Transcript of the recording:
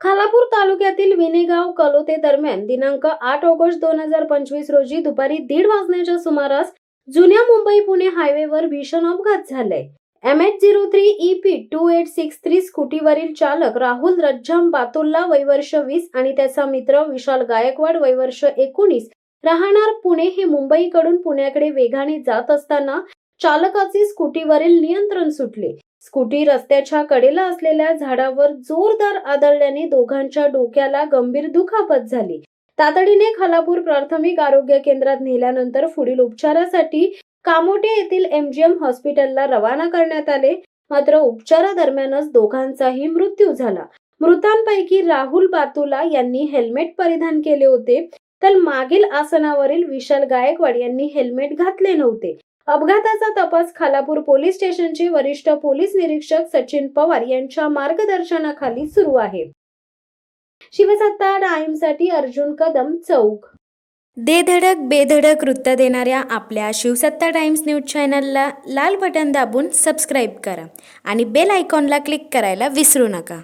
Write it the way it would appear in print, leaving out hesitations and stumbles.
खालापूर तालुक्यातील विनेगाव कलोते दरम्यान दिनांक 8 ऑगस्ट 2025 रोजी दुपारी 1:30 वाजण्याच्या सुमारास जुन्या मुंबई पुणे हायवेवर भीषण अपघात झालाय. MH03EP2863 स्कूटीवरील चालक राहुल रज्जाम बातुल्ला वय वर्ष 20 आणि त्याचा मित्र विशाल गायकवाड वय वर्ष 19 राहणार पुणे हे मुंबईकडून पुण्याकडे वेगाने जात असताना चालकाचे स्कूटीवरील नियंत्रण सुटले. स्कूटी रस्त्याच्या कडेला असलेल्या झाडावर जोरदार आदळल्याने दोघांच्या डोक्याला गंभीर दुखापत झाली. तातडीने खालापूर प्राथमिक आरोग्य केंद्रात नेल्यानंतर पुढील उपचारासाठी कामोटे येथील MGM हॉस्पिटलला रवाना करण्यात आले. मात्र उपचारादरम्यानच दोघांचाही मृत्यू झाला. मृतांपैकी राहुल बातुला यांनी हेल्मेट परिधान केले होते, तर मागील आसनावरील विशाल गायकवाड यांनी हेल्मेट घातले नव्हते. अपघाताचा तपास खालापूर पोलीस स्टेशनचे वरिष्ठ पोलीस निरीक्षक सचिन पवार यांच्या मार्गदर्शनाखाली सुरू आहे. शिवसत्ता टाइम्ससाठी अर्जुन कदम, चौक. दे धडक बेधडक वृत्त देणाऱ्या आपल्या शिवसत्ता टाइम्स न्यूज चॅनलला लाल बटन दाबून सबस्क्राईब करा आणि बेल आयकॉनला क्लिक करायला विसरू नका.